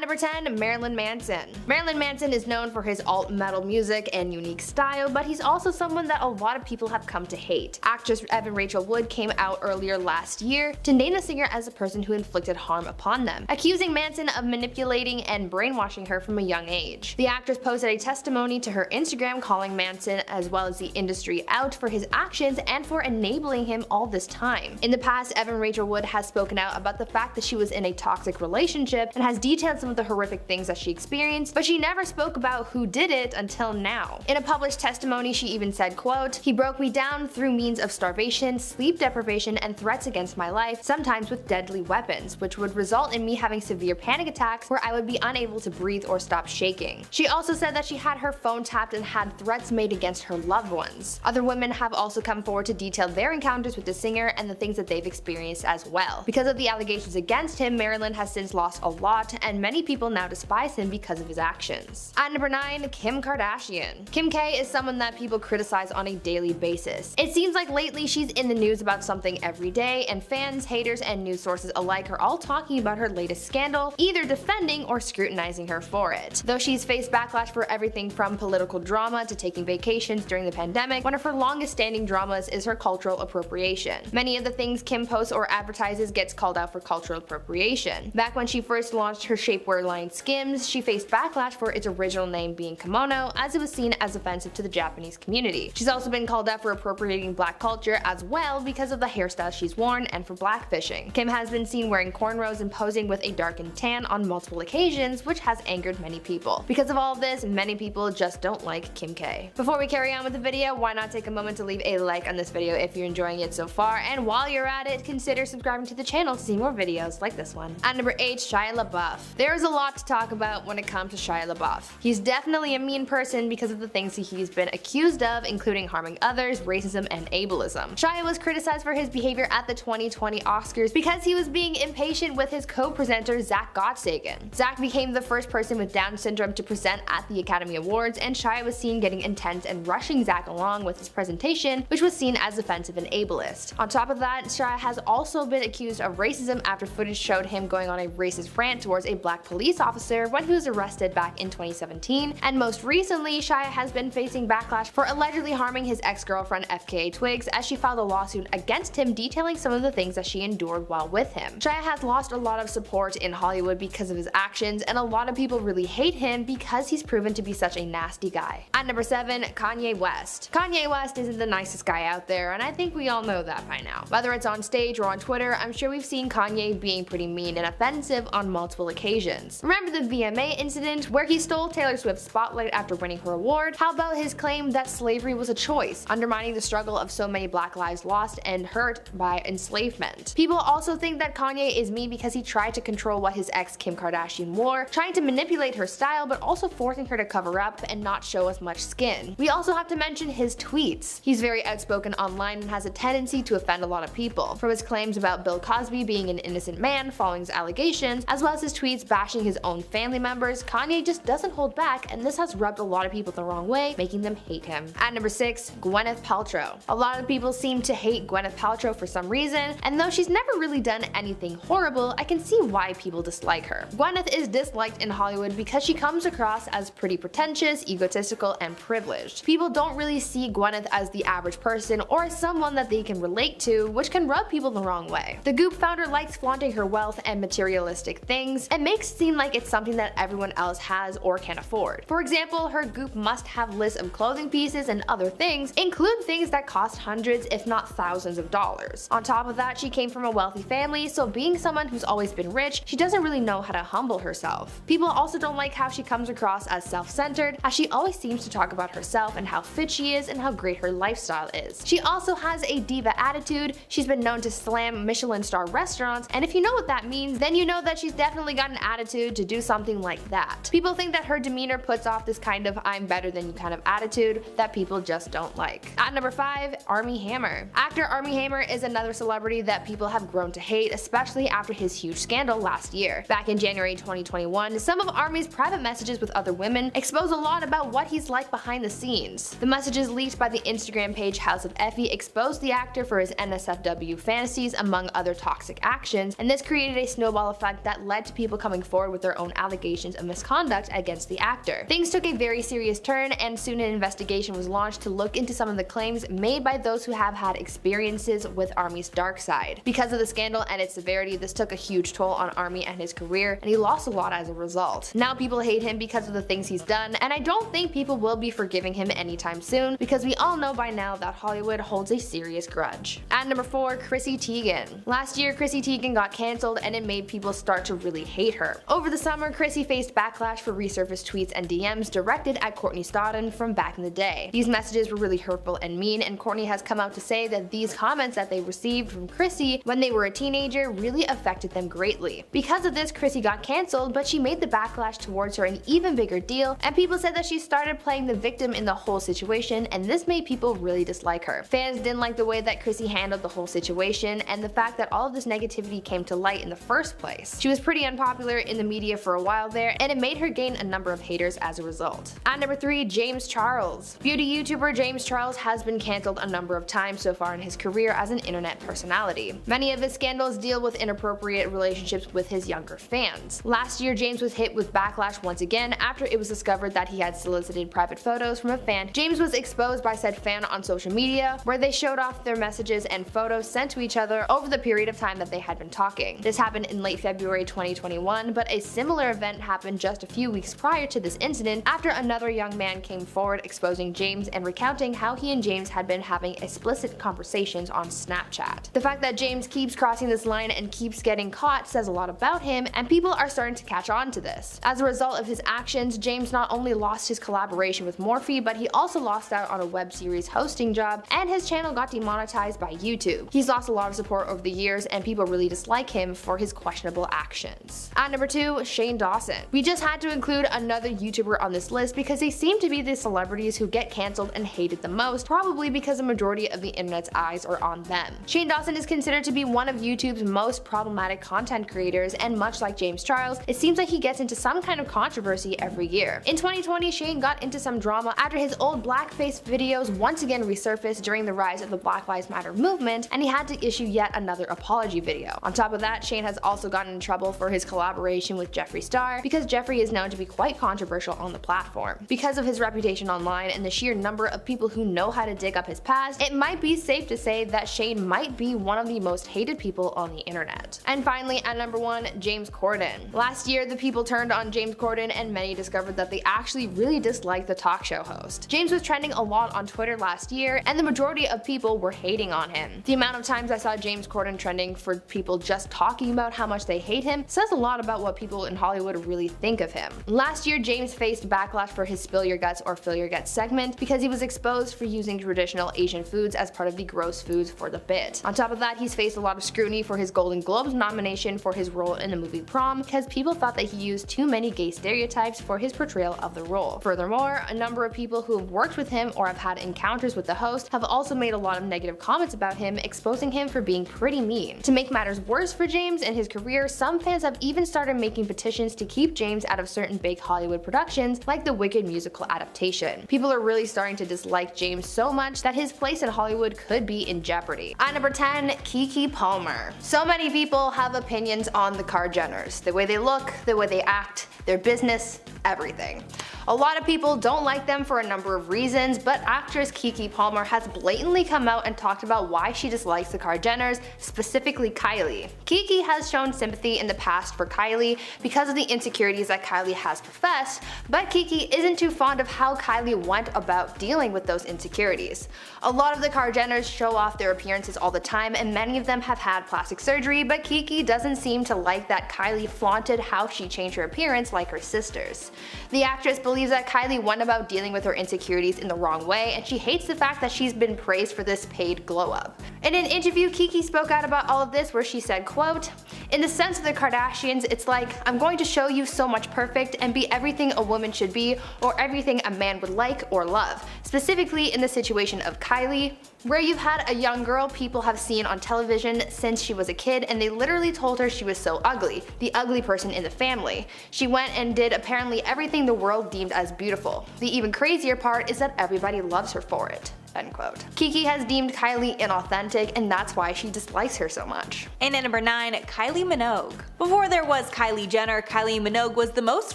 At number 10, Marilyn Manson. Marilyn Manson is known for his alt metal music and unique style, but he's also someone that a lot of people have come to hate. Actress Evan Rachel Wood came out earlier last year to name the singer as a person who inflicted harm upon them, accusing Manson of manipulating and brainwashing her from a young age. The actress posted a testimony to her Instagram calling Manson as well as the industry out for his actions and for enabling him all this time. In the past, Evan Rachel Wood has spoken out about the fact that she was in a toxic relationship and has detailed some of the horrific things that she experienced, but she never spoke about who did it until now. In a published testimony, she even said, quote, "He broke me down through means of starvation, sleep deprivation, and threats against my life, sometimes with deadly weapons, which would result in me having severe panic attacks where I would be unable to breathe or stop shaking." She also said that she had her phone tapped and had threats made against her loved ones. Other women have also come forward to detail their encounters with the singer and the things that they've experienced as well. Because of the allegations against him, Marilyn has since lost a lot, and many people now despise him because of his actions. At number 9, Kim Kardashian. Kim K is someone that people criticize on a daily basis. It seems like lately she's in the news about something every day, and fans, haters, and news sources alike are all talking about her latest scandal, either defending or scrutinizing her for it. Though she's faced backlash for everything from political drama to taking vacations during the pandemic, one of her longest standing dramas is her cultural appropriation. Many of the things Kim posts or advertises gets called out for cultural appropriation. Back when she first launched her shapewear line Skims, she faced backlash for its original name being kimono, as it was seen as offensive to the Japanese community. She's also been called out for appropriating black culture as well because of the hairstyle she's worn and for blackfishing. Kim has been seen wearing cornrows and posing with a darkened tan on multiple occasions, which has angered many people. Because of all of this, many people just don't like Kim K. Before we carry on with the video, why not take a moment to leave a like on this video if you're enjoying it so far, and while you're at it, consider subscribing to the channel to see more videos like this one. At number 8, Shia LaBeouf. There is a lot to talk about when it comes to Shia LaBeouf. He's definitely a mean person because of the things he's been accused of, including harming others, racism, and ableism. Shia was criticized for his behavior at the 2020 Oscars because he was being impatient with his co-presenter Zach Gottsagen. Zach became the first person with Down syndrome to present at the Academy Awards, and Shia was seen getting intense and rushing Zach along with his presentation, which was seen as offensive and ableist. On top of that, Shia has also been accused of racism after footage showed him going on a racist rant towards a black police officer when he was arrested back in 2017, and most recently, Shia has been facing backlash for allegedly harming his ex-girlfriend FKA Twigs as she filed a lawsuit against him detailing some of the things that she endured while with him. Shia has lost a lot of support in Hollywood because of his actions, and a lot of people really hate him because he's proven to be such a nasty guy. At number 7, Kanye West. Kanye West isn't the nicest guy out there, and I think we all know that by now. Whether it's on stage or on Twitter, I'm sure we've seen Kanye being pretty mean and offensive on multiple occasions. Remember the VMA incident where he stole Taylor Swift's spotlight after winning her award? How about his claim that slavery was a choice, undermining the struggle of so many black lives lost and hurt by enslavement? People also think that Kanye is mean because he tried to control what his ex Kim Kardashian wore, trying to manipulate her style but also forcing her to cover up and not show as much skin. We also have to mention his tweets. He's very outspoken online and has a tendency to offend a lot of people. From his claims about Bill Cosby being an innocent man following his allegations, as well as his tweets bashing his own family members, Kanye just doesn't hold back, and this has rubbed a lot of people the wrong way, making them hate him. At number 6, Gwyneth Paltrow. A lot of people seem to hate Gwyneth Paltrow for some reason, and though she's never really done anything horrible, I can see why people dislike her. Gwyneth is disliked in Hollywood because she comes across as pretty pretentious, egotistical, and privileged. People don't really see Gwyneth as the average person or as someone that they can relate to, which can rub people the wrong way. The Goop founder likes flaunting her wealth and materialistic things and makes it seem like it's something that everyone else has or can afford. For example, her Goop must-have list of clothing pieces and other things include things that cost hundreds if not thousands of dollars. On top of that, she came from a wealthy family, so being someone who's always been rich, she doesn't really know how to humble herself. People also don't like how she comes across as self-centered, as she always seems to talk about herself and how fit she is and how great her lifestyle is. She also has a diva attitude. She's been known to slam Michelin star restaurants, and if you know what that means, then you know that she's definitely got an attitude to do something like that. People think that her demeanor puts off this kind of I'm better than you kind of attitude that people just don't like. At number 5, Armie Hammer. Actor Armie Hammer is another celebrity that people have grown to hate, especially after his huge scandal last year. Back in January 2021, some of Armie's private messages with other women expose a lot about what he's like behind the scenes. The messages leaked by the Instagram page House of Effie exposed the actor for his NSFW fantasies among other toxic actions, and this created a snowball effect that led to people coming forward with their own allegations of misconduct against the actor. Things took a very serious turn, and soon an investigation was launched to look into some of the claims made by those who have had experiences with Army's dark side. Because of the scandal and its severity, this took a huge toll on Army and his career, and he lost a lot as a result. Now people hate him because of the things he's done, and I don't think people will be forgiving him anytime soon, because we all know by now that Hollywood holds a serious grudge. At number 4, Chrissy Teigen. Last year, Chrissy Teigen got cancelled, and it made people start to really hate her. Over the summer, Chrissy faced backlash for resurfaced tweets and DMs directed at Courtney Stodden from back in the day. These messages were really hurtful and mean, and Courtney has come out to say that these comments that they received from Chrissy when they were a teenager really affected them greatly. Because of this, Chrissy got cancelled, but she made the backlash towards her an even bigger deal, and people said that she started playing the victim in the whole situation, and this made people really dislike her. Fans didn't like the way that Chrissy handled the whole situation, and the fact that all of this negativity came to light in the first place. She was pretty unpopular in the media for a while there, and it made her gain a number of haters as a result. At number 3, James Charles. Beauty YouTuber James Charles has been cancelled a number of times so far in his career as an internet personality. Many of his scandals deal with inappropriate relationships with his younger fans. Last year, James was hit with backlash once again after it was discovered that he had solicited private photos from a fan. James was exposed by said fan on social media, where they showed off their messages and photos sent to each other over the period of time that they had been talking. This happened in late February 2021, but a similar event happened just a few weeks prior to this incident after another young man came forward exposing James and recounting how he and James had been having explicit conversations on Snapchat. The fact that James keeps crossing this line and keeps getting caught says a lot about him, and people are starting to catch on to this. As a result of his actions, James not only lost his collaboration with Morphe, but he also lost out on a web series hosting job, and his channel got demonetized by YouTube. He's lost a lot of support over the years, and people really dislike him for his questionable actions. At number 2, Shane Dawson. We just had to include another YouTuber on this list because they seem to be the celebrities who get cancelled and hated the most, probably because the majority of the internet's eyes are on them. Shane Dawson is considered to be one of YouTube's most problematic content creators, and much like James Charles, it seems like he gets into some kind of controversy every year. In 2020, Shane got into some drama after his old blackface videos once again resurfaced during the rise of the Black Lives Matter movement, and he had to issue yet another apology video. On top of that, Shane has also gotten in trouble for his collaboration with Jeffree Star, because Jeffree is known to be quite controversial on the platform. Because of his reputation online and the sheer number of people who know how to dig up his past, it might be safe to say that Shane might be one of the most hated people on the internet. And finally, at number 1, James Corden. Last year, the people turned on James Corden, and many discovered that they actually really disliked the talk show host. James was trending a lot on Twitter last year, and the majority of people were hating on him. The amount of times I saw James Corden trending for people just talking about how much they hate him says a lot about what people in Hollywood really think of him. Last year, James faced backlash for his Spill Your Guts or Fill Your Guts segment because he was exposed for using traditional Asian foods as part of the gross foods for the bit. On top of that, he's faced a lot of scrutiny for his Golden Globes nomination for his role in the movie Prom, because people thought that he used too many gay stereotypes for his portrayal of the role. Furthermore, a number of people who have worked with him or have had encounters with the host have also made a lot of negative comments about him, exposing him for being pretty mean. To make matters worse for James and his career, some fans have even started making petitions to keep James out of certain big Hollywood productions like the Wicked musical adaptation. People are really starting to dislike James so much that his place in Hollywood could be in jeopardy. At number 10, Keke Palmer. So many people have opinions on the Kar-Jenners. The way they look, the way they act, their business, everything. A lot of people don't like them for a number of reasons, but actress Keke Palmer has blatantly come out and talked about why she dislikes the Kar-Jenners, specifically Kylie. Keke has shown sympathy in the past for Kylie because of the insecurities that Kylie has professed, but Keke isn't too fond of how Kylie went about dealing with those insecurities. A lot of the Kar-Jenners show off their appearances all the time, and many of them have had plastic surgery, but Keke doesn't seem to like that Kylie flaunted how she changed her appearance like her sisters. The actress believes that Kylie went about dealing with her insecurities in the wrong way, and she hates the fact that she's been praised for this paid glow up. In an interview, Keke spoke out about all of this, where she said, quote, "In the sense of the Kardashians, it's like, I'm going to show you so much perfect and be everything a woman should be or everything a man would like or love. Specifically in the situation of Kylie, where you've had a young girl people have seen on television since she was a kid, and they literally told her she was so ugly, the ugly person in the family. She went and did apparently everything the world deemed as beautiful. The even crazier part is that everybody loves her for it." End quote. Kiki has deemed Kylie inauthentic, and that's why she dislikes her so much. And at number 9, Kylie Minogue. Before there was Kylie Jenner, Kylie Minogue was the most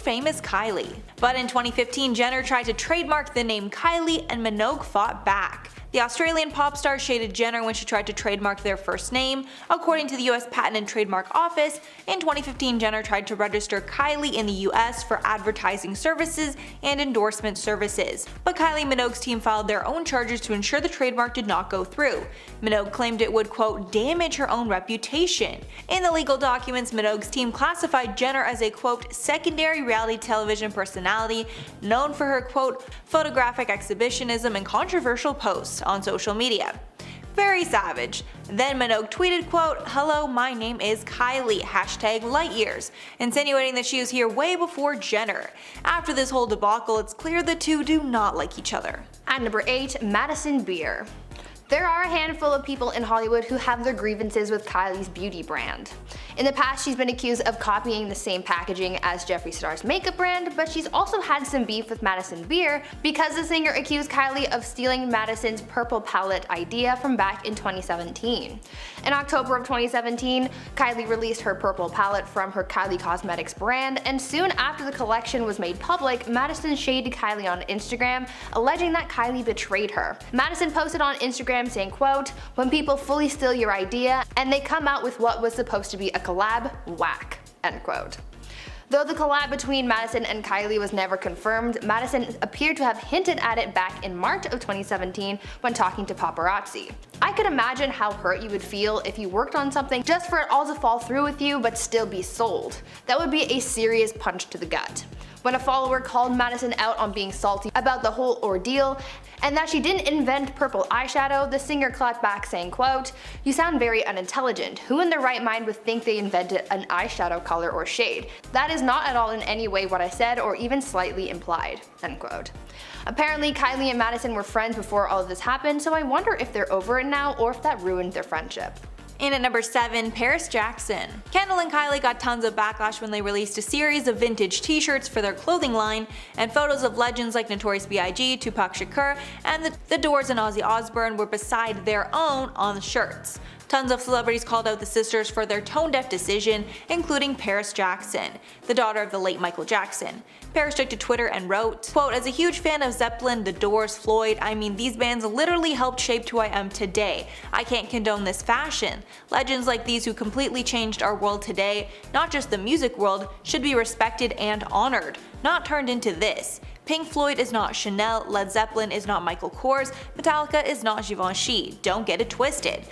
famous Kylie. But in 2015, Jenner tried to trademark the name Kylie, and Minogue fought back. The Australian pop star shaded Jenner when she tried to trademark their first name. According to the US Patent and Trademark Office, in 2015 Jenner tried to register Kylie in the US for advertising services and endorsement services, but Kylie Minogue's team filed their own charges to ensure the trademark did not go through. Minogue claimed it would, quote, damage her own reputation. In the legal documents, Minogue's team classified Jenner as a, quote, secondary reality television personality known for her, quote, photographic exhibitionism and controversial posts on social media. Very savage. Then Minogue tweeted, quote, hello, my name is Kylie, #lightyears, insinuating that she was here way before Jenner. After this whole debacle, it's clear the two do not like each other. At number 8, Madison Beer. There are a handful of people in Hollywood who have their grievances with Kylie's beauty brand. In the past, she's been accused of copying the same packaging as Jeffree Star's makeup brand, but she's also had some beef with Madison Beer because the singer accused Kylie of stealing Madison's purple palette idea from back in 2017. In October of 2017, Kylie released her purple palette from her Kylie Cosmetics brand, and soon after the collection was made public, Madison shaded Kylie on Instagram, alleging that Kylie betrayed her. Madison posted on Instagram saying, quote, when people fully steal your idea and they come out with what was supposed to be a collab, whack, end quote. Though the collab between Madison and Kylie was never confirmed, Madison appeared to have hinted at it back in March of 2017 when talking to paparazzi. I could imagine how hurt you would feel if you worked on something just for it all to fall through with you but still be sold. That would be a serious punch to the gut. When a follower called Madison out on being salty about the whole ordeal and that she didn't invent purple eyeshadow, the singer clapped back saying, quote, you sound very unintelligent. Who in their right mind would think they invented an eyeshadow color or shade? That is not at all in any way what I said or even slightly implied, end quote. Apparently Kylie and Madison were friends before all of this happened, so I wonder if they're over it now or if that ruined their friendship. And at number 7, Paris Jackson. Kendall and Kylie got tons of backlash when they released a series of vintage t-shirts for their clothing line, and photos of legends like Notorious B.I.G., Tupac Shakur, and The Doors and Ozzy Osbourne were beside their own on the shirts. Tons of celebrities called out the sisters for their tone-deaf decision, including Paris Jackson, the daughter of the late Michael Jackson. Paris took to Twitter and wrote, quote, as a huge fan of Zeppelin, The Doors, Floyd, I mean these bands literally helped shape who I am today. I can't condone this fashion. Legends like these who completely changed our world today, not just the music world, should be respected and honored, not turned into this. Pink Floyd is not Chanel, Led Zeppelin is not Michael Kors, Metallica is not Givenchy, don't get it twisted.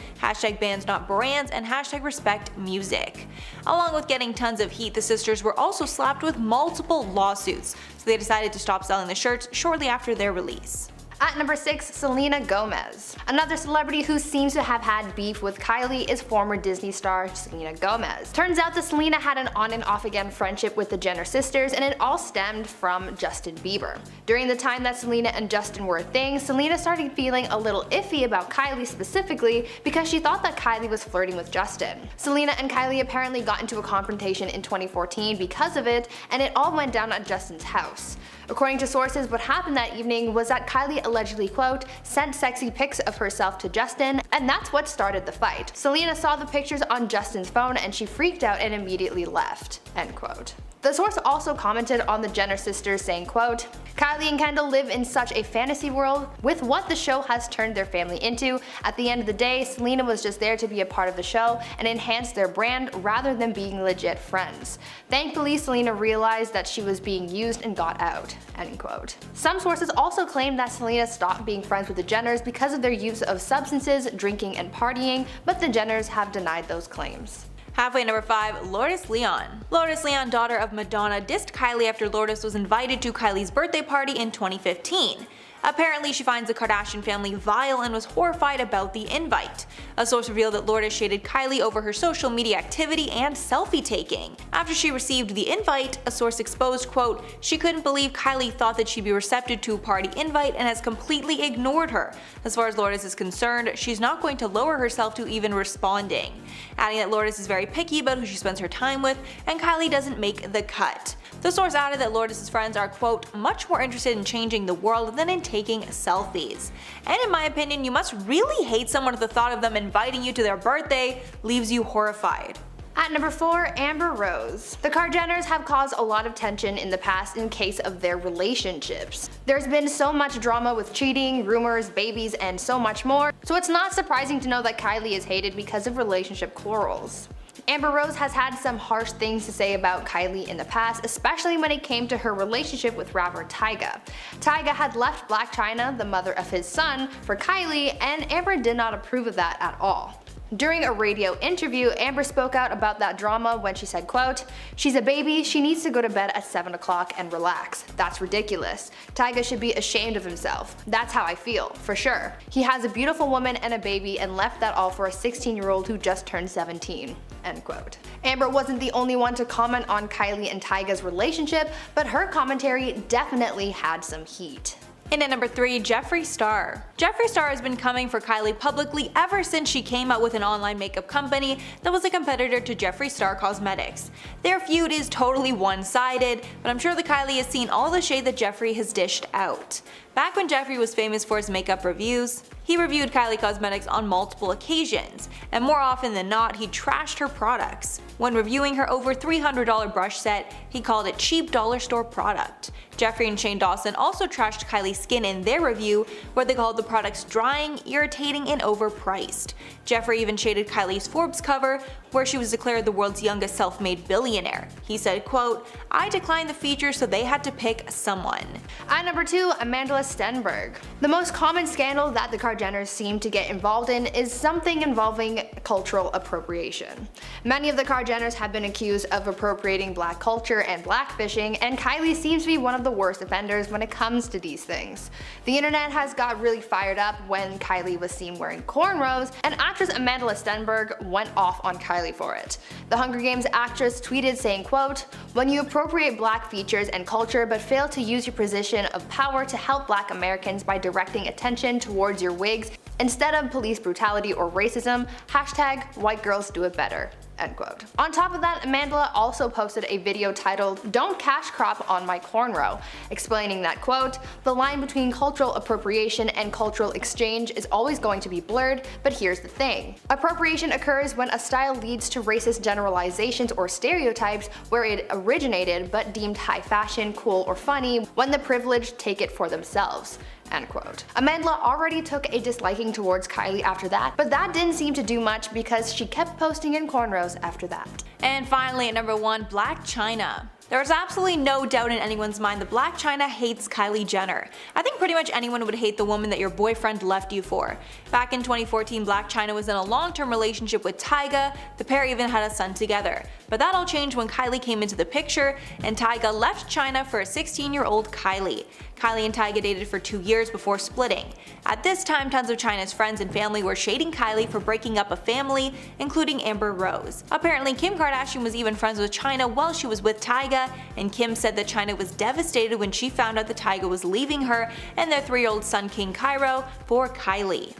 #bands not brands and #respect music. Along with getting tons of heat, the sisters were also slapped with multiple lawsuits, so they decided to stop selling the shirts shortly after their release. At number 6, Selena Gomez. Another celebrity who seems to have had beef with Kylie is former Disney star Selena Gomez. Turns out that Selena had an on and off again friendship with the Jenner sisters, and it all stemmed from Justin Bieber. During the time that Selena and Justin were a thing, Selena started feeling a little iffy about Kylie specifically because she thought that Kylie was flirting with Justin. Selena and Kylie apparently got into a confrontation in 2014 because of it, and it all went down at Justin's house. According to sources, what happened that evening was that Kylie allegedly, quote, sent sexy pics of herself to Justin, and that's what started the fight. Selena saw the pictures on Justin's phone and she freaked out and immediately left, end quote. The source also commented on the Jenner sisters saying, quote, Kylie and Kendall live in such a fantasy world with what the show has turned their family into. At the end of the day, Selena was just there to be a part of the show and enhance their brand rather than being legit friends. Thankfully, Selena realized that she was being used and got out, end quote. Some sources also claim that Selena stopped being friends with the Jenners because of their use of substances, drinking, and partying, but the Jenners have denied those claims. Halfway at number 5, Lourdes Leon. Lourdes Leon, daughter of Madonna, dissed Kylie after Lourdes was invited to Kylie's birthday party in 2015. Apparently, she finds the Kardashian family vile and was horrified about the invite. A source revealed that Lourdes shaded Kylie over her social media activity and selfie taking. After she received the invite, a source exposed, quote, she couldn't believe Kylie thought that she'd be receptive to a party invite and has completely ignored her. As far as Lourdes is concerned, she's not going to lower herself to even responding. Adding that Lourdes is very picky about who she spends her time with, and Kylie doesn't make the cut. The source added that Lourdes' friends are, quote, much more interested in changing the world than in taking selfies. And in my opinion, you must really hate someone if the thought of them inviting you to their birthday leaves you horrified. At number 4, Amber Rose. The Kardashians have caused a lot of tension in the past in case of their relationships. There's been so much drama with cheating, rumors, babies, and so much more, so it's not surprising to know that Kylie is hated because of relationship quarrels. Amber Rose has had some harsh things to say about Kylie in the past, especially when it came to her relationship with rapper Tyga. Tyga had left Blac Chyna, the mother of his son, for Kylie, and Amber did not approve of that at all. During a radio interview, Amber spoke out about that drama when she said, quote, "She's a baby, she needs to go to bed at 7 o'clock and relax. That's ridiculous. Tyga should be ashamed of himself. That's how I feel, for sure. He has a beautiful woman and a baby and left that all for a 16-year-old who just turned 17. End quote. Amber wasn't the only one to comment on Kylie and Tyga's relationship, but her commentary definitely had some heat. In at number 3, Jeffree Star. Jeffree Star has been coming for Kylie publicly ever since she came out with an online makeup company that was a competitor to Jeffree Star Cosmetics. Their feud is totally one-sided, but I'm sure that Kylie has seen all the shade that Jeffree has dished out. Back when Jeffree was famous for his makeup reviews, he reviewed Kylie Cosmetics on multiple occasions, and more often than not, he trashed her products. When reviewing her over $300 brush set, he called it cheap dollar store product. Jeffree and Shane Dawson also trashed Kylie's skin in their review, where they called the products drying, irritating, and overpriced. Jeffree even shaded Kylie's Forbes cover, where she was declared the world's youngest self-made billionaire. He said, quote, "I declined the feature so they had to pick someone." At number 2, Amanda Stenberg. The most common scandal that the Kardashians seem to get involved in is something involving cultural appropriation. Many of the Kardashians have been accused of appropriating black culture and blackfishing, and Kylie seems to be one of the worst offenders when it comes to these things. The internet has got really fired up when Kylie was seen wearing cornrows, and actress Amanda Stenberg went off on Kylie for it. The Hunger Games actress tweeted saying, quote, "When you appropriate black features and culture but fail to use your position of power to help black Americans by directing attention towards your wigs instead of police brutality or racism, hashtag white girls do it better." End quote. On top of that, Amanda also posted a video titled "Don't Cash Crop on My Cornrow," explaining that, quote, "The line between cultural appropriation and cultural exchange is always going to be blurred, but here's the thing. Appropriation occurs when a style leads to racist generalizations or stereotypes where it originated but deemed high fashion, cool, or funny when the privileged take it for themselves." End quote. Amanda already took a disliking towards Kylie after that, but that didn't seem to do much because she kept posting in cornrows after that. And finally at number 1, Blac Chyna. There is absolutely no doubt in anyone's mind that Blac Chyna hates Kylie Jenner. I think pretty much anyone would hate the woman that your boyfriend left you for. Back in 2014, Blac Chyna was in a long-term relationship with Tyga. The pair even had a son together. But that all changed when Kylie came into the picture, and Tyga left Chyna for a 16-year-old Kylie. Kylie and Tyga dated for 2 years before splitting. At this time, tons of Chyna's friends and family were shading Kylie for breaking up a family, including Amber Rose. Apparently, Kim Kardashian was even friends with Chyna while she was with Tyga, and Kim said that Chyna was devastated when she found out that Tyga was leaving her and their 3-year-old son King Cairo for Kylie.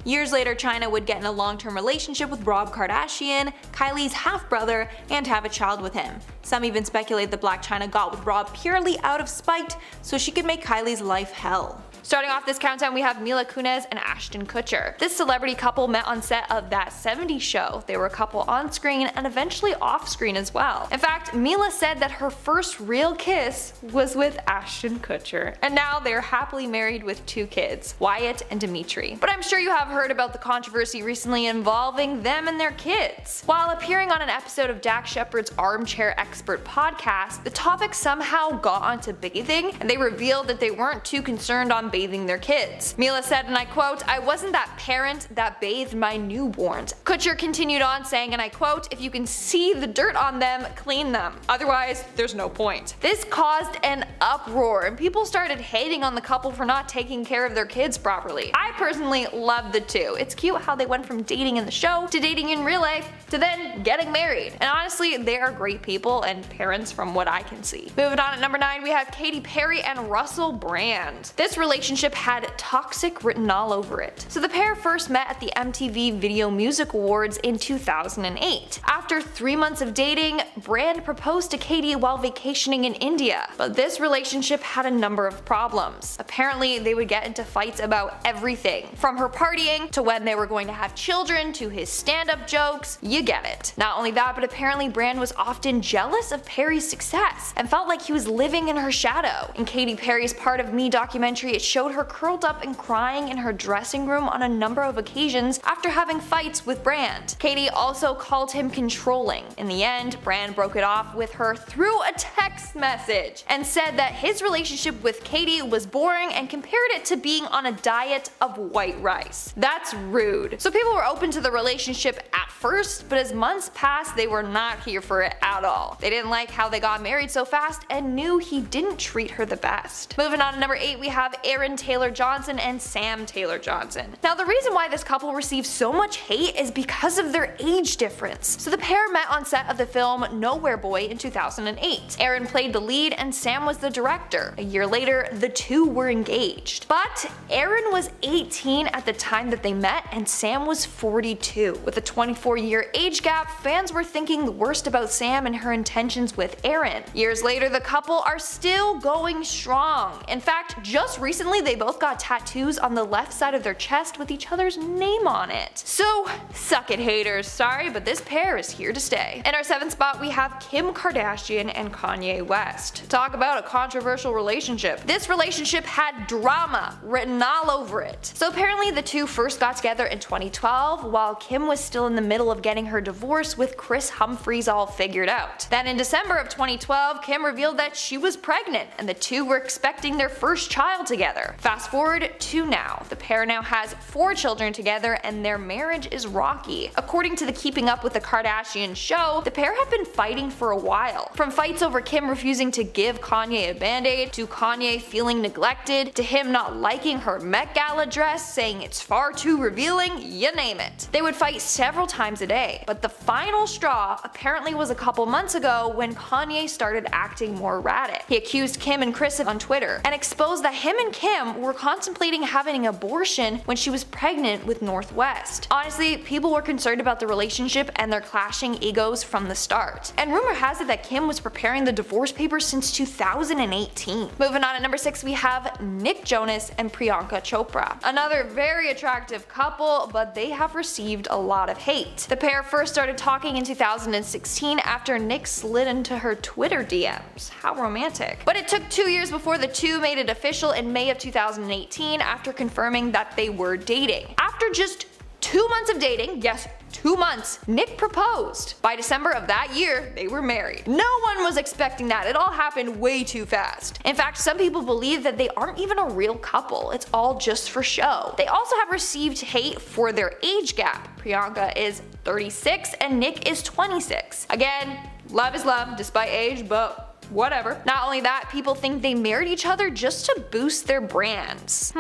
Years later, Chyna would get in a long-term relationship with Rob Kardashian, Kylie's half-brother, and have a child with him. Some even speculate that Blac Chyna got with Rob purely out of spite so she could make Kylie's life hell. Starting off this countdown, we have Mila Kunis and Ashton Kutcher. This celebrity couple met on set of That 70s Show. They were a couple on screen and eventually off screen as well. In fact, Mila said that her first real kiss was with Ashton Kutcher, and now they're happily married with 2 kids, Wyatt and Dimitri. But I'm sure you have heard about the controversy recently involving them and their kids. While appearing on an episode of Dax Shepard's Armchair Expert podcast, the topic somehow got onto bathing, and they revealed that they weren't too concerned on bathing their kids. Mila said, and I quote, "I wasn't that parent that bathed my newborns." Kutcher continued on saying, and I quote, "If you can see the dirt on them, clean them. Otherwise, there's no point." This caused an uproar, and people started hating on the couple for not taking care of their kids properly. I personally love the two. It's cute how they went from dating in the show to dating in real life to then getting married. And honestly, they are great people and parents from what I can see. Moving on at number 9, we have Katy Perry and Russell Brand. This relationship relationship had toxic written all over it. So the pair first met at the MTV Video Music Awards in 2008. After 3 months of dating, Brand proposed to Katie while vacationing in India, but this relationship had a number of problems. Apparently, they would get into fights about everything, from her partying to when they were going to have children to his stand-up jokes, you get it. Not only that, but apparently Brand was often jealous of Perry's success and felt like he was living in her shadow. In Katy Perry's Part of Me documentary, it showed her curled up and crying in her dressing room on a number of occasions after having fights with Brand. Katy also called him controlling. In the end, Brand broke it off with her through a text message and said that his relationship with Katy was boring and compared it to being on a diet of white rice. That's rude. So people were open to the relationship at first, but as months passed, they were not here for it at all. They didn't like how they got married so fast and knew he didn't treat her the best. Moving on to number 8, we have Aaron Taylor Johnson and Sam Taylor Johnson. Now the reason why this couple received so much hate is because of their age difference. So the pair met on set of the film Nowhere Boy in 2008. Aaron played the lead and Sam was the director. A year later, the two were engaged. But Aaron was 18 at the time that they met and Sam was 42. With a 24-year age gap, fans were thinking the worst about Sam and her intentions with Aaron. Years later, the couple are still going strong. In fact, just recently they both got tattoos on the left side of their chest with each other's name on it. So, suck it haters, sorry, but this pair is here to stay. In our 7th spot, we have Kim Kardashian and Kanye West. Talk about a controversial relationship. This relationship had drama written all over it. So apparently the two first got together in 2012 while Kim was still in the middle of getting her divorce with Chris Humphries all figured out. Then in December of 2012, Kim revealed that she was pregnant and the two were expecting their first child together. Fast forward to now. The pair now has 4 children together and their marriage is rocky. According to the Keeping Up with the Kardashians show, the pair have been fighting for a while. From fights over Kim refusing to give Kanye a band-aid, to Kanye feeling neglected, to him not liking her Met Gala dress, saying it's far too revealing, you name it. They would fight several times a day, but the final straw apparently was a couple months ago when Kanye started acting more erratic. He accused Kim and Chris on Twitter and exposed that him and Kim were contemplating having an abortion when she was pregnant with North West. Honestly, people were concerned about the relationship and their clashing egos from the start. And rumor has it that Kim was preparing the divorce papers since 2018. Moving on to number 6, we have Nick Jonas and Priyanka Chopra. Another very attractive couple, but they have received a lot of hate. The pair first started talking in 2016 after Nick slid into her Twitter DMs. How romantic. But it took 2 years before the two made it official in May of 2018 after confirming that they were dating. After just 2 months of dating, yes, 2 months, Nick proposed. By December of that year, they were married. No one was expecting that. It all happened way too fast. In fact, some people believe that they aren't even a real couple. It's all just for show. They also have received hate for their age gap. Priyanka is 36 and Nick is 26. Again, love is love despite age, but whatever. Not only that, people think they married each other just to boost their brands.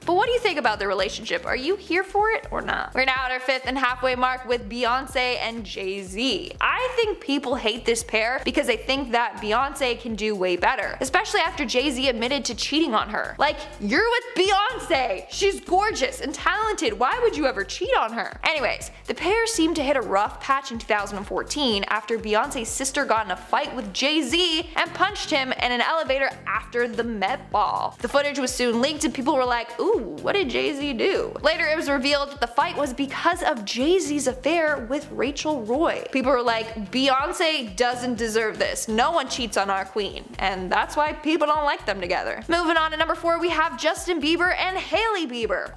But what do you think about the relationship? Are you here for it or not? We're now at our 5th and halfway mark with Beyonce and Jay-Z. I think people hate this pair because they think that Beyonce can do way better, especially after Jay-Z admitted to cheating on her. Like, you're with Beyonce! She's gorgeous and talented, why would you ever cheat on her? Anyways, the pair seemed to hit a rough patch in 2014 after Beyonce's sister got in a fight with Jay-Z and punched him in an elevator after the Met Ball. The footage was soon leaked and people were like, ooh, what did Jay-Z do? Later it was revealed that the fight was because of Jay-Z's affair with Rachel Roy. People were like, Beyonce doesn't deserve this. No one cheats on our queen. And that's why people don't like them together. Moving on to number 4, we have Justin Bieber and Hailey Bieber.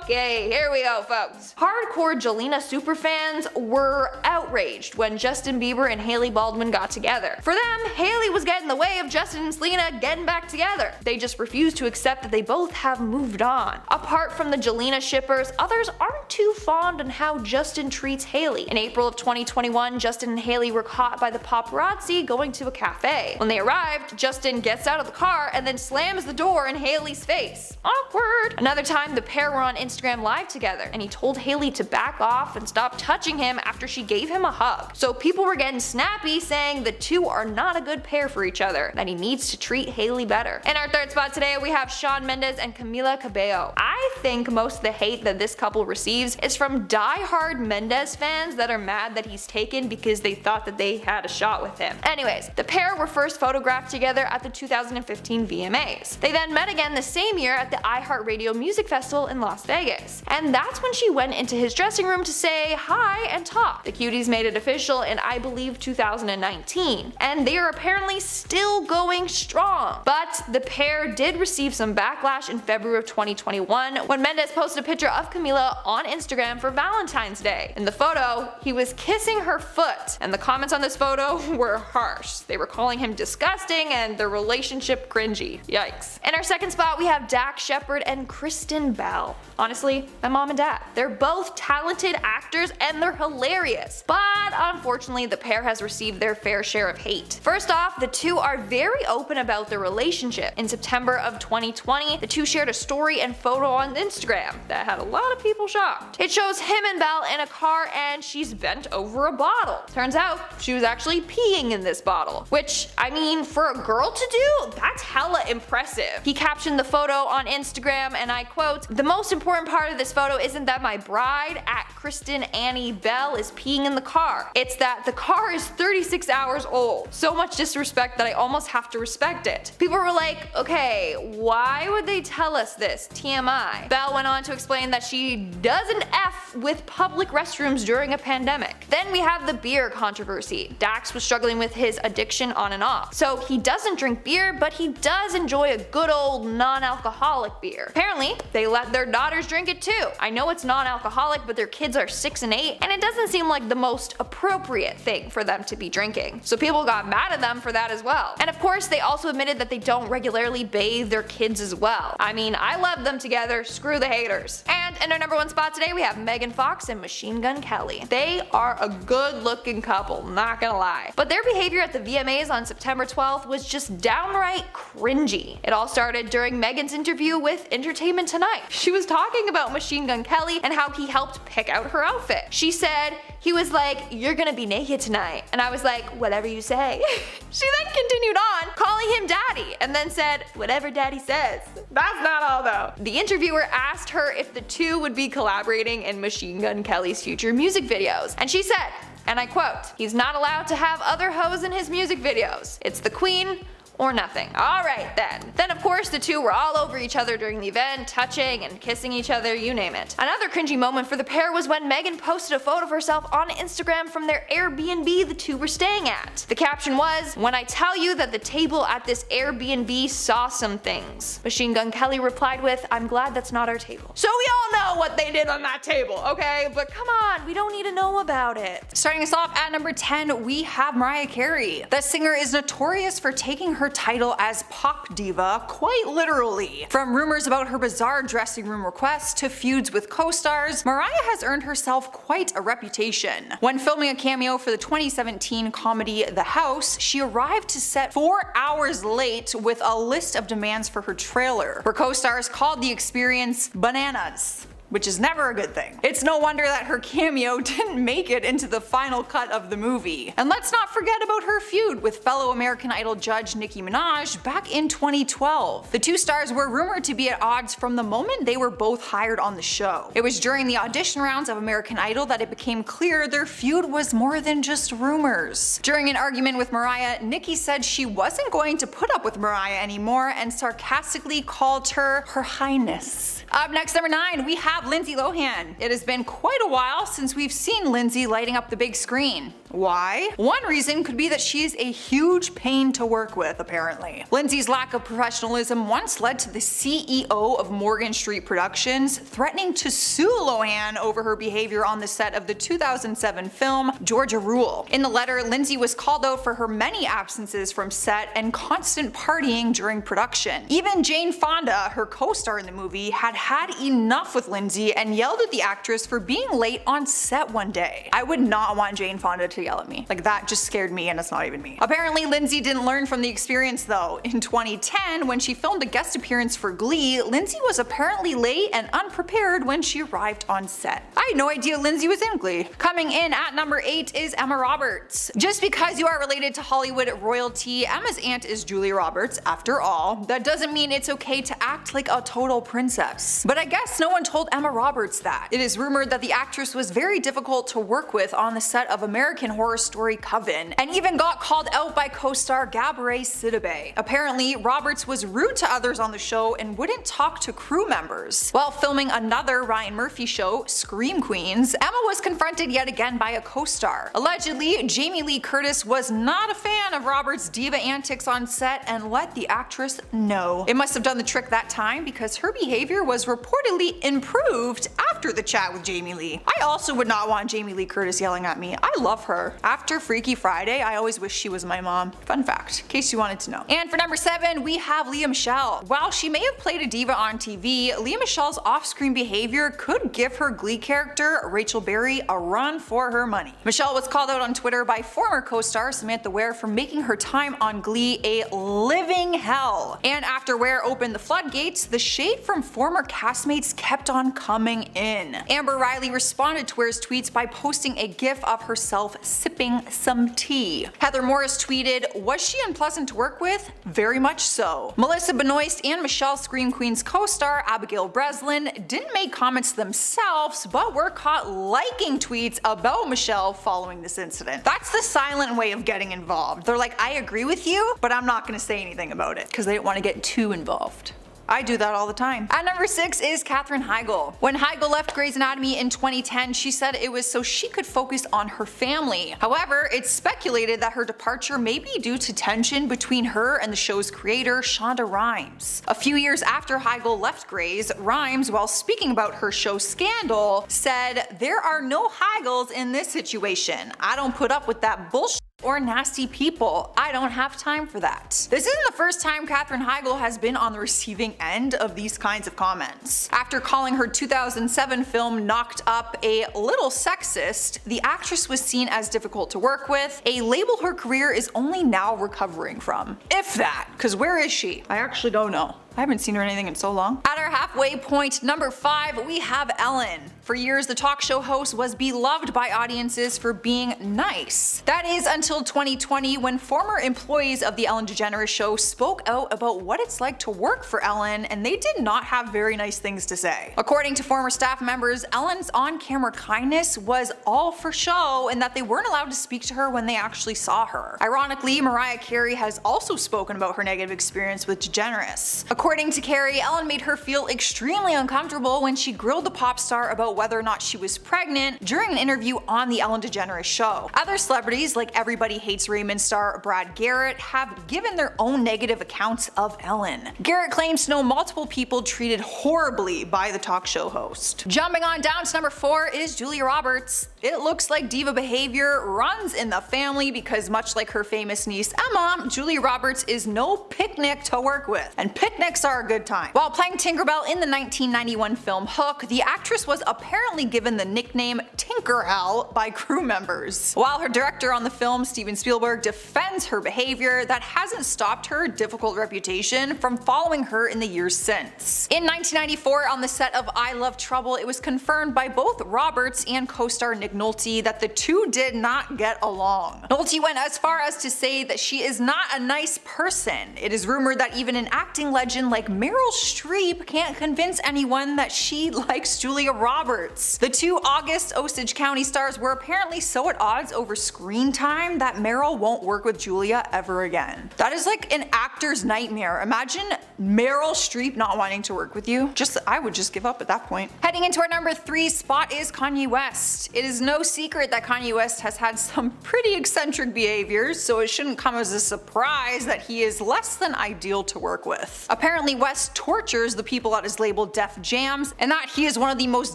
Okay, here we go, folks. Hardcore Jelena superfans were outraged when Justin Bieber and Hailey Baldwin got together. For them, Hailey was getting in the way of Justin and Selena getting back together. They just refused to accept that they both have moved on. on. Apart from the Jelena shippers, others aren't too fond on how Justin treats Hailey. In April of 2021, Justin and Hailey were caught by the paparazzi going to a cafe. When they arrived, Justin gets out of the car and then slams the door in Hailey's face. Awkward. Another time, the pair were on Instagram Live together, and he told Hailey to back off and stop touching him after she gave him a hug. So people were getting snappy, saying the two are not a good pair for each other, that he needs to treat Hailey better. In our third spot today, we have Shawn Mendes and Camila Cabello. I think most of the hate that this couple receives is from die-hard Mendes fans that are mad that he's taken because they thought that they had a shot with him. Anyways, the pair were first photographed together at the 2015 VMAs. They then met again the same year at the iHeartRadio Music Festival in Las Vegas. And that's when she went into his dressing room to say hi and talk. The cuties made it official in, I believe, 2019. And they are apparently still going strong. But the pair did receive some backlash in February of 2021 when Mendes posted a picture of Camila on Instagram for Valentine's Day. In the photo, he was kissing her foot, and the comments on this photo were harsh. They were calling him disgusting and their relationship cringy. Yikes. In our second spot, we have Dax Shepard and Kristen Bell. Honestly, my mom and dad. They're both talented actors and they're hilarious. But unfortunately, the pair has received their fair share of hate. First off, the two are very open about their relationship. In September of 2020, the two shared a story and photo on Instagram that had a lot of people shocked. It shows him and Belle in a car and she's bent over a bottle. Turns out, she was actually peeing in this bottle. Which, I mean, for a girl to do, that's hella impressive. He captioned the photo on Instagram and I quote, "The most important part of this photo isn't that my bride at Kristen Annie Bell is peeing in the car. It's that the car is 36 hours old. So much disrespect that I almost have to respect it." People were like, okay, why would they tell us this? TMI. Belle went on to explain that she doesn't F with public restrooms during a pandemic. Then we have the beer controversy. Dax was struggling with his addiction on and off. So he doesn't drink beer, but he does enjoy a good old non-alcoholic beer. Apparently, they let their daughters drink it too. I know it's non-alcoholic, but their kids are 6 and 8, and it doesn't seem like the most appropriate thing for them to be drinking. So people got mad at them for that as well. And of course, they also admitted that they don't regularly bathe their kids as well. I mean, I love them together, screw the haters. And in our number one spot today, we have Megan Fox and Machine Gun Kelly. They are a good looking couple, not gonna lie. But their behavior at the VMAs on September 12th was just downright cringy. It all started during Megan's interview with Entertainment Tonight. She was talking about Machine Gun Kelly and how he helped pick out her outfit. She said, he was like, "You're gonna be naked tonight." And I was like, "Whatever you say." She then continued on, calling him daddy, and then said, "Whatever daddy says." That's not all though. The interviewer asked her if the two would be collaborating in Machine Gun Kelly's future music videos. And she said, and I quote, "He's not allowed to have other hoes in his music videos. It's the queen or nothing." Alright then. Then of course the two were all over each other during the event, touching and kissing each other, you name it. Another cringy moment for the pair was when Megan posted a photo of herself on Instagram from their Airbnb the two were staying at. The caption was, "When I tell you that the table at this Airbnb saw some things." Machine Gun Kelly replied with, "I'm glad that's not our table." So we all know what they did on that table, okay? But come on, we don't need to know about it. Starting us off at number 10, we have Mariah Carey. The singer is notorious for taking her title as pop diva quite literally. From rumors about her bizarre dressing room requests to feuds with co-stars, Mariah has earned herself quite a reputation. When filming a cameo for the 2017 comedy The House, she arrived to set 4 hours late with a list of demands for her trailer. Her co-stars called the experience bananas, which is never a good thing. It's no wonder that her cameo didn't make it into the final cut of the movie. And let's not forget about her feud with fellow American Idol judge Nicki Minaj back in 2012. The two stars were rumored to be at odds from the moment they were both hired on the show. It was during the audition rounds of American Idol that it became clear their feud was more than just rumors. During an argument with Mariah, Nicki said she wasn't going to put up with Mariah anymore and sarcastically called her Her Highness. Up next, number 9, we have have Lindsay Lohan. It has been quite a while since we've seen Lindsay lighting up the big screen. Why? One reason could be that she is a huge pain to work with, apparently. Lindsay's lack of professionalism once led to the CEO of Morgan Street Productions threatening to sue Lohan over her behavior on the set of the 2007 film Georgia Rule. In the letter, Lindsay was called out for her many absences from set and constant partying during production. Even Jane Fonda, her co-star in the movie, had had enough with Lindsay and yelled at the actress for being late on set one day. I would not want Jane Fonda to yell at me. Like, that just scared me, and it's not even me. Apparently, Lindsay didn't learn from the experience though. In 2010, when she filmed a guest appearance for Glee, Lindsay was apparently late and unprepared when she arrived on set. I had no idea Lindsay was in Glee. Coming in at number 8 is Emma Roberts. Just because you are related to Hollywood royalty, Emma's aunt is Julia Roberts, after all. That doesn't mean it's okay to act like a total princess. But I guess no one told Emma Roberts that. It is rumored that the actress was very difficult to work with on the set of American Horror Story Coven, and even got called out by co-star Gabourey Sidibe. Apparently, Roberts was rude to others on the show and wouldn't talk to crew members. While filming another Ryan Murphy show, Scream Queens, Emma was confronted yet again by a co-star. Allegedly, Jamie Lee Curtis was not a fan of Roberts' diva antics on set and let the actress know. It must have done the trick that time because her behavior was reportedly improved after the chat with Jamie Lee. I also would not want Jamie Lee Curtis yelling at me. I love her. After Freaky Friday, I always wish she was my mom. Fun fact, in case you wanted to know. And for number 7, we have Lea Michele. While she may have played a diva on TV, Lea Michele's off-screen behavior could give her Glee character, Rachel Berry, a run for her money. Michele was called out on Twitter by former co-star Samantha Ware for making her time on Glee a living hell. And after Ware opened the floodgates, the shade from former castmates kept on coming in. Amber Riley responded to Ware's tweets by posting a gif of herself sipping some tea. Heather Morris tweeted, "Was she unpleasant to work with? Very much so." Melissa Benoist and Michelle Scream Queens co-star Abigail Breslin didn't make comments themselves, but were caught liking tweets about Michelle following this incident. That's the silent way of getting involved. They're like, I agree with you, but I'm not gonna say anything about it, because they didn't want to get too involved. I do that all the time. At number 6 is Katherine Heigl. When Heigl left Grey's Anatomy in 2010, she said it was so she could focus on her family. However, it's speculated that her departure may be due to tension between her and the show's creator, Shonda Rhimes. A few years after Heigl left Grey's, Rhimes, while speaking about her show Scandal, said, "There are no Heigls in this situation. I don't put up with that bullshit or nasty people. I don't have time for that." This isn't the first time Katherine Heigl has been on the receiving end of these kinds of comments. After calling her 2007 film Knocked Up a little sexist, the actress was seen as difficult to work with, a label her career is only now recovering from. If that, because where is she? I actually don't know. I haven't seen her in anything in so long. At our halfway point, number 5, we have Ellen. For years, the talk show host was beloved by audiences for being nice. That is until 2020, when former employees of the Ellen DeGeneres Show spoke out about what it's like to work for Ellen, and they did not have very nice things to say. According to former staff members, Ellen's on-camera kindness was all for show, and that they weren't allowed to speak to her when they actually saw her. Ironically, Mariah Carey has also spoken about her negative experience with DeGeneres. According to Carey, Ellen made her feel extremely uncomfortable when she grilled the pop star about whether or not she was pregnant during an interview on the Ellen DeGeneres Show. Other celebrities, like Everybody Hates Raymond star Brad Garrett, have given their own negative accounts of Ellen. Garrett claims to know multiple people treated horribly by the talk show host. Jumping on down to number 4 is Julia Roberts. It looks like diva behavior runs in the family because, much like her famous niece Emma, Julia Roberts is no picnic to work with, and picnics are a good time. While playing Tinkerbell in the 1991 film Hook, the actress was apparently given the nickname Tinkerhell by crew members. While her director on the film, Steven Spielberg, defends her behavior, that hasn't stopped her difficult reputation from following her in the years since. In 1994, on the set of I Love Trouble, it was confirmed by both Roberts and co-star Nick Nolte that the two did not get along. Nolte went as far as to say that she is not a nice person. It is rumored that even an acting legend like Meryl Streep came can't convince anyone that she likes Julia Roberts. The two August Osage County stars were apparently so at odds over screen time that Meryl won't work with Julia ever again. That is like an actor's nightmare. Imagine Meryl Streep not wanting to work with you. I would just give up at that point. Heading into our number 3 spot is Kanye West. It is no secret that Kanye West has had some pretty eccentric behaviors, so it shouldn't come as a surprise that he is less than ideal to work with. Apparently West tortures the people at his label Def Jams, and that he is one of the most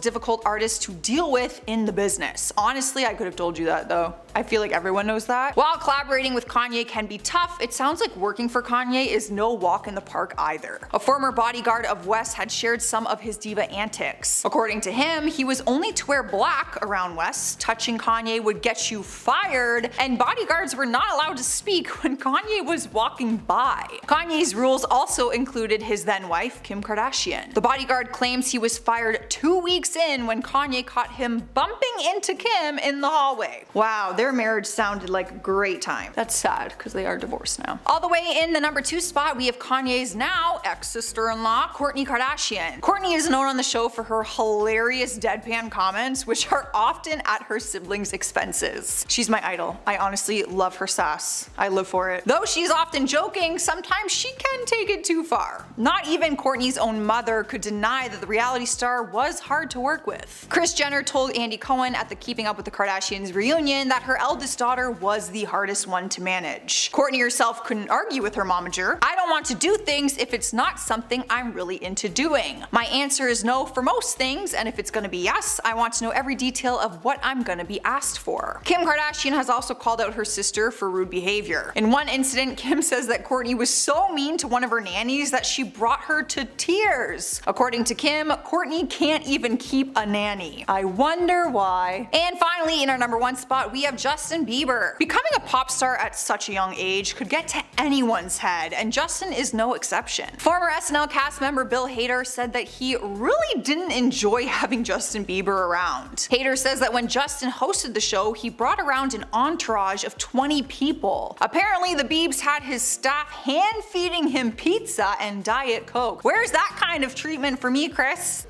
difficult artists to deal with in the business. Honestly, I could have told you that though. I feel like everyone knows that. While collaborating with Kanye can be tough, it sounds like working for Kanye is no walk in the park either. A former bodyguard of West had shared some of his diva antics. According to him, he was only to wear black around West, touching Kanye would get you fired, and bodyguards were not allowed to speak when Kanye was walking by. Kanye's rules also included his then wife, Kim Kardashian. The bodyguard claims he was fired 2 weeks in when Kanye caught him bumping into Kim in the hallway. Wow, their marriage sounded like a great time. That's sad, because they are divorced now. All the way in the number 2 spot, we have Kanye's now ex-sister-in-law, Kourtney Kardashian. Kourtney is known on the show for her hilarious deadpan comments, which are often at her siblings' expenses. She's my idol. I honestly love her sass. I live for it. Though she's often joking, sometimes she can take it too far. Not even Kourtney's own mother could deny that the reality star was hard to work with. Kris Jenner told Andy Cohen at the Keeping Up with the Kardashians reunion that her eldest daughter was the hardest one to manage. Kourtney herself couldn't argue with her momager. I don't want to do things if it's not something I'm really into doing. My answer is no for most things, and if it's gonna be yes, I want to know every detail of what I'm gonna be asked for. Kim Kardashian has also called out her sister for rude behavior. In one incident, Kim says that Kourtney was so mean to one of her nannies that she brought her to tears. According to Kim, Kourtney can't even keep a nanny. I wonder why. And finally, in our number 1 spot, we have Justin Bieber. Becoming a pop star at such a young age could get to anyone's head, and Justin is no exception. Former SNL cast member Bill Hader said that he really didn't enjoy having Justin Bieber around. Hader says that when Justin hosted the show, he brought around an entourage of 20 people. Apparently, the Biebs had his staff hand-feeding him pizza and Diet Coke. Where's that kind of treatment for me, Chris?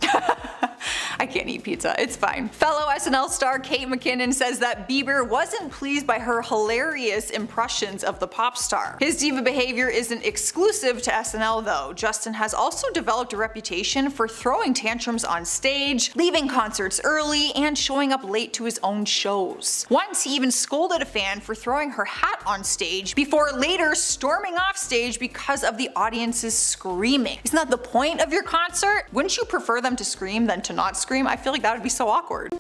I can't eat pizza, it's fine. Fellow SNL star Kate McKinnon says that Bieber wasn't pleased by her hilarious impressions of the pop star. His diva behavior isn't exclusive to SNL though. Justin has also developed a reputation for throwing tantrums on stage, leaving concerts early, and showing up late to his own shows. Once he even scolded a fan for throwing her hat on stage before later storming off stage because of the audience's screaming. Isn't that the point of your concert? Wouldn't you prefer them to scream than to not scream? I feel like that would be so awkward.